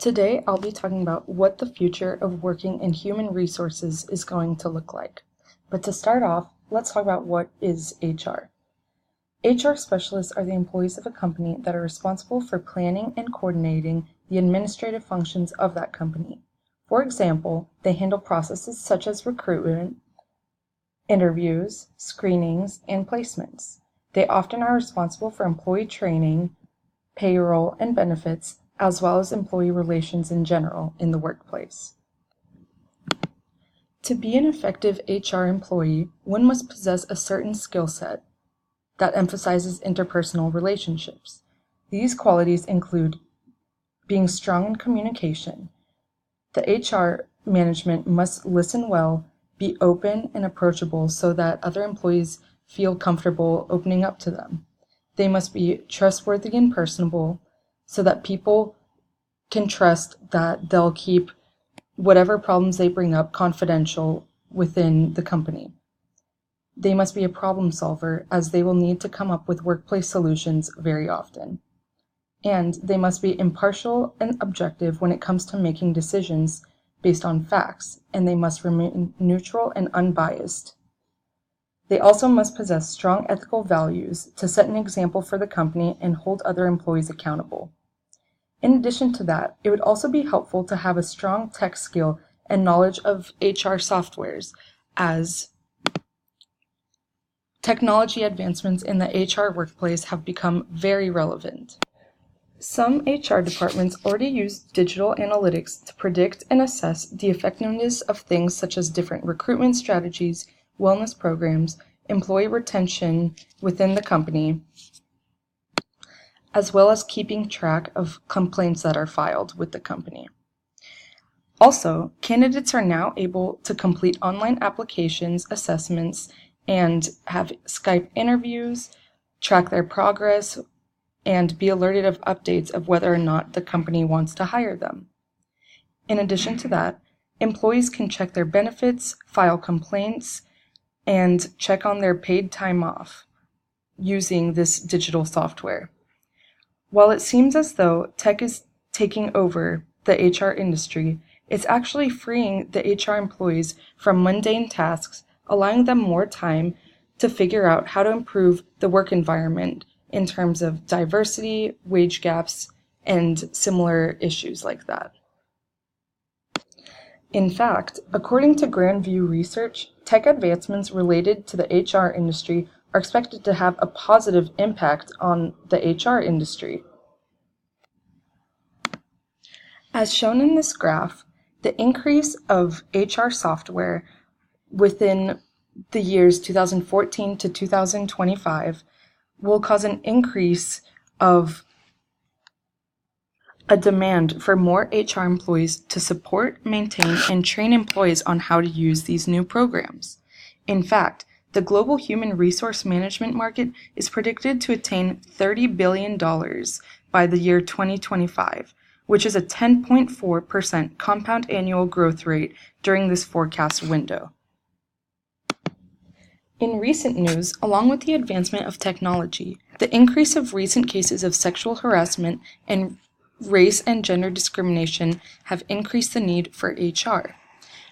Today, I'll be talking about what the future of working in human resources is going to look like. But to start off, let's talk about what is HR. HR specialists are the employees of a company that are responsible for planning and coordinating the administrative functions of that company. For example, they handle processes such as recruitment, interviews, screenings, and placements. They often are responsible for employee training, payroll, and benefits, as well as employee relations in general in the workplace. To be an effective HR employee, one must possess a certain skill set that emphasizes interpersonal relationships. These qualities include being strong in communication. The HR management must listen well, be open and approachable so that other employees feel comfortable opening up to them. They must be trustworthy and personable so that people can trust that they'll keep whatever problems they bring up confidential within the company. They must be a problem solver, as they will need to come up with workplace solutions very often. And they must be impartial and objective when it comes to making decisions based on facts, and they must remain neutral and unbiased. They also must possess strong ethical values to set an example for the company and hold other employees accountable. In addition to that, it would also be helpful to have a strong tech skill and knowledge of HR softwares, as technology advancements in the HR workplace have become very relevant. Some HR departments already use digital analytics to predict and assess the effectiveness of things such as different recruitment strategies, wellness programs, employee retention within the company, as well as keeping track of complaints that are filed with the company. Also, candidates are now able to complete online applications, assessments, and have Skype interviews, track their progress, and be alerted of updates of whether or not the company wants to hire them. In addition to that, employees can check their benefits, file complaints, and check on their paid time off using this digital software. While it seems as though tech is taking over the HR industry, it's actually freeing the HR employees from mundane tasks, allowing them more time to figure out how to improve the work environment in terms of diversity, wage gaps, and similar issues like that. In fact, according to Grandview Research, tech advancements related to the HR industry are expected to have a positive impact on the HR industry. As shown in this graph, the increase of HR software within the years 2014 to 2025 will cause an increase of a demand for more HR employees to support, maintain, and train employees on how to use these new programs. In fact, the global human resource management market is predicted to attain $30 billion by the year 2025, which is a 10.4% compound annual growth rate during this forecast window. In recent news, along with the advancement of technology, the increase of recent cases of sexual harassment and race and gender discrimination have increased the need for HR.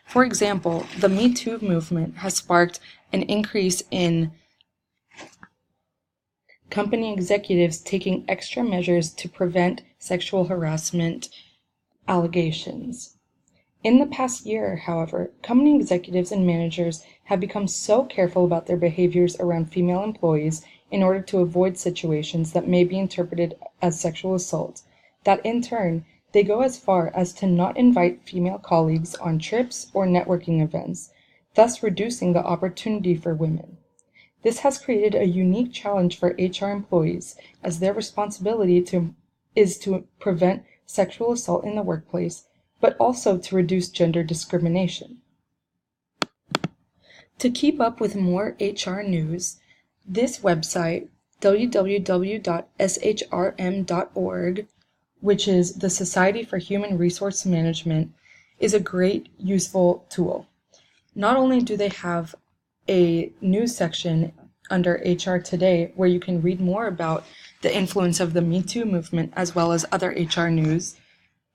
For example, the Me Too movement has sparked an increase in company executives taking extra measures to prevent sexual harassment allegations. In the past year, however, company executives and managers have become so careful about their behaviors around female employees in order to avoid situations that may be interpreted as sexual assault, that in turn, they go as far as to not invite female colleagues on trips or networking events, thus reducing the opportunity for women. This has created a unique challenge for HR employees, as their responsibility is to prevent sexual assault in the workplace, but also to reduce gender discrimination. To keep up with more HR news, this website, www.shrm.org, which is the Society for Human Resource Management, is a great, useful tool. Not only do they have a news section under HR Today where you can read more about the influence of the Me Too movement as well as other HR news,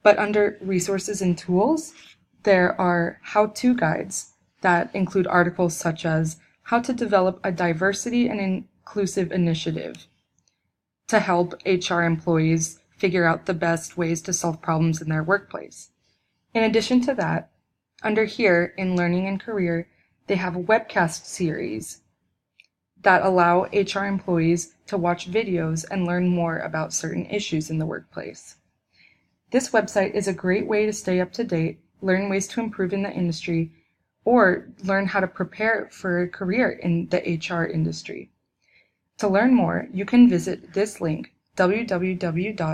But under resources and tools, there are how-to guides that include articles such as how to develop a diversity and inclusive initiative to help HR employees figure out the best ways to solve problems in their workplace. In addition to that, under here in Learning and Career, they have a webcast series that allow HR employees to watch videos and learn more about certain issues in the workplace. This website is a great way to stay up to date, learn ways to improve in the industry, or learn how to prepare for a career in the HR industry. To learn more, you can visit this link, www.shrm.org.